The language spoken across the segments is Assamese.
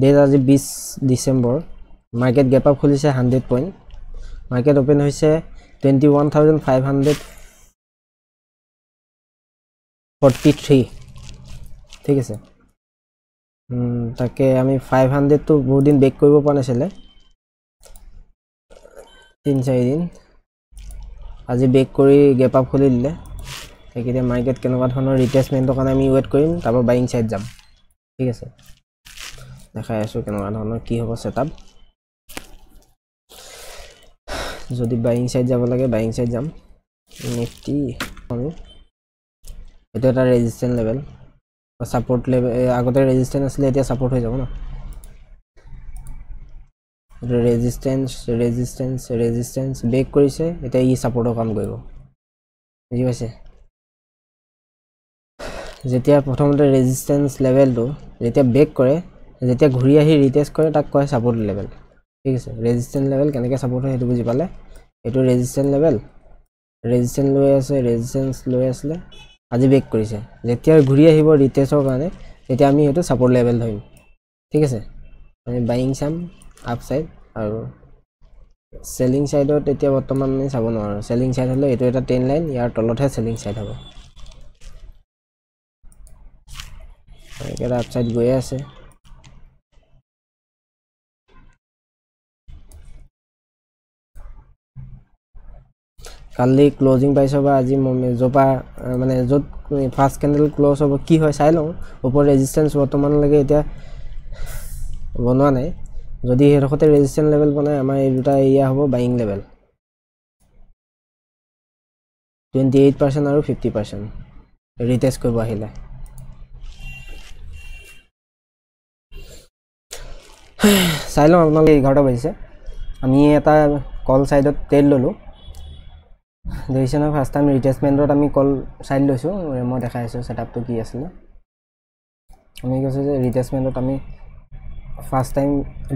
ডেট আজি 20 ডিসেম্বৰ মার্কেট গ্যাপ আপ খুলিছে 100 পয়েন্ট মার্কেট ওপেন হয়েছে 21,543 ঠিক আছে তাকে আমি 500 তো বহুত দিন ব্রেক কৰিব পৰা নাছিলে 3-4 দিন আজি ব্ৰেক কৰি গ্যাপ আপ খুলি দিলে একিতে মাৰ্কেট কেনেকুৱা ধৰণৰ ৰিটেষ্টমেন্টৰ কাৰণে আমি ওয়েট কৰিম তাৰপৰ বাইং সাইড যাম ঠিক আছে দেখাই আছো কেনেকুৱা ধৰণৰ কি হ'ব সেটআপ যদি বাইং সাইড যাব লাগে বাইং সাইড যাম নিফটি আমি এটা এটা ৰেজিস্ট্যান্স লেভেল সাপোৰ্ট লেভেল আগতে ৰেজিস্ট্যান্স আছিল এতিয়া সাপোৰ্ট হৈ যাব না ৰেজিস্ট্যান্স ব্ৰেক কৰিছে এটা ই সাপোৰ্টৰ কাম কৰিব বুজি পাইছে যেতিয়া প্ৰথমতে ৰেজিস্ট্যান্স লেভেলটো যেতিয়া ব্ৰেক কৰে যেতিয়া ঘূৰি আহি ৰিটেষ্ট কৰে তাক কয় সাপোৰ্ট লেভেল ঠিক আছে ৰেজিস্ট্যান্স লেভেল কেনেকৈ সাপোৰ্ট হয় সেইটো বুজি পালে এটো ৰেজিস্ট্যান্স লেভেল ৰেজিস্ট্যান্স লৈ আসলে আজি ব্ৰেক কৰিছে যেতিয়া ঘূৰি আহিব ৰিটেষ্টৰ কাৰণে তেতিয়া আমি এটো সাপোৰ্ট লেভেল ধৰিম ঠিক আছে আমি বাইং চাম আপ সাইড আৰু সেলিং সাইডত এতিয়া বৰ্তমান আমি চাব নোৱাৰো সেলিং সাইড হলে এটো এটা 10 লাইন ইয়াৰ তলতহে সেলিং সাইড হ'ব এটা আপ সাইড গৈ আছে কালি ক্লোজিং প্রাইস হবে আজি জপা মানে যত ফার্স্ট ক্যান্ডেল ক্লোজ হবে কি হয় চাই লও উপর রেজিস্ট্যান্স বর্তমান লাগে এটা বনোৱা নাই যদি হেৰখতে ৰেজিস্ট্যান্স লেভেল বনায় আমাৰ এই দুটা এৰিয়া হ'ব বাইং লেভেল 28% আৰু 50% ৰিটেষ্ট কৰিব আহিলে চাই লও আপোনালোকে 11টা বাজিছে আমি এটা কল সাইডত ট্ৰেড ললো দেখিছেনে ফাৰ্স্ট টাইম ৰিটেষ্টমেন্টত আমি কল সাইড লৈছো মই দেখাই আছো সেটআপটো কি আছিল আমি কৈছো যে ৰিটেষ্টমেন্টত আমি ফাৰ্স্ট টাইম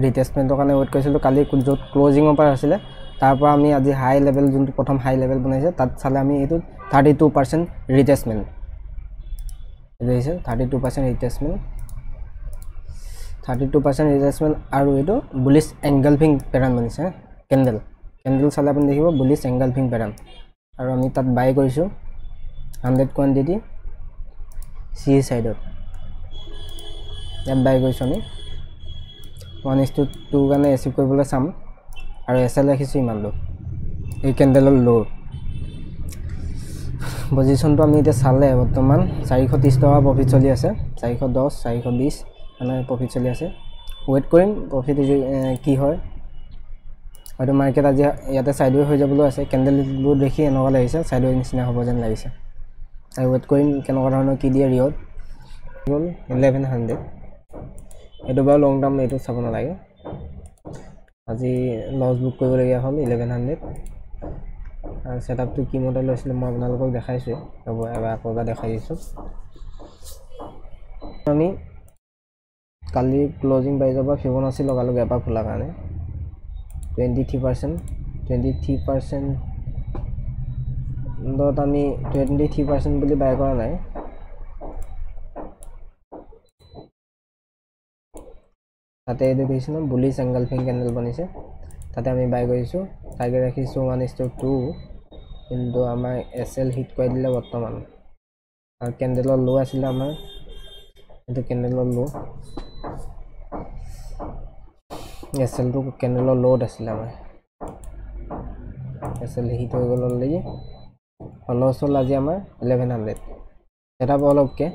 ৰিটেষ্টমেন্টৰ কাৰণে ওয়েট কৰিছিলো কালি যত ক্লোজিংৰ পৰা আছিল তাৰ পৰা আমি আজি হাই লেভেল যোনটো প্ৰথম হাই লেভেল বনাইছে তাত চালে আমি এটো 32% ৰিটেষ্টমেন্ট দেখিছে 32% ৰিটেষ্টমেন্ট 32% ৰিটেষ্টমেন্ট আৰু এটো বুলিশ এংগলফিং প্যাটাৰ্ন বনিছে ক্যান্ডেল চালে আপুনি দেখিব বুলিশ এংগলফিং প্যাটাৰ্ন আৰু আমি তাত বাই কৰিছো 100 কোয়ান্টিটি সি সাইডত ইয়াত বাই কৰিছো আমি 1:2 কাৰণে এচিভ কৰিবলৈ চাম আৰু এসএল ৰাখিছো ইমান লো এই ক্যান্ডেলৰ লো পজিশনটো আমি এতিয়া চালে বৰ্তমান 430 টকা প্ৰফিট চলি আছে 410 420 মানে প্ৰফিট চলি আছে ওয়েট কৰিম প্ৰফিট কি হয় আৰু মাৰ্কেট আজি ইয়াতে সাইডওয়ে হৈ যাবলৈ আছে ক্যান্ডেলবোৰ দেখি এনেকুৱা লাগিছে সাইডওয়ে নিচিনা হ'ব যেন লাগিছে আৰু ওয়েট কৰিম কেনেকুৱা ধৰণৰ কি দিয়ে ৰিয়ত গল 1100 এটো বা লং টাৰ্ম এটো চাব নালাগে আজি লস বুক কৰিবলগীয়া হ'ল 1100 আৰু সেটআপটো কি মডেল লৈছিল মই আপোনালোকক দেখাইছো হ'ব এবাৰ আকৌ দেখাই দিছো আমি কালি ক্লোজিং প্ৰাইজৰ পৰা ফিবোনাচি লগালো গ্যাপ আপ খোলা কাৰণে 23% দত আমি 23% বুলি বাই কৰা নাই তাতে এটো দেখিছো না বুলিশ এংগলফিং ক্যান্ডেল বনিছে তাতে আমি বাই কৰিছো টাৰ্গেট ৰাখিছো 1:2 কিন্তু আমাৰ এসএল হিট কৰি দিলে বৰ্তমান আৰু ক্যান্ডেলৰ লো আছিল আমাৰ এটো ক্যান্ডেলৰ লো এসএল তো ক্যান্ডেলৰ লোড আছিল আমাৰ এসএল হিট হৈ গল অলৰেডি লস হল আজি আমাৰ 1100 এটা বল ওকে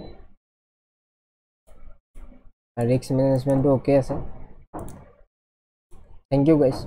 ৰিস্ক ম্যানেজমেন্ট ওকে আছে থ্যাংক ইউ গাইস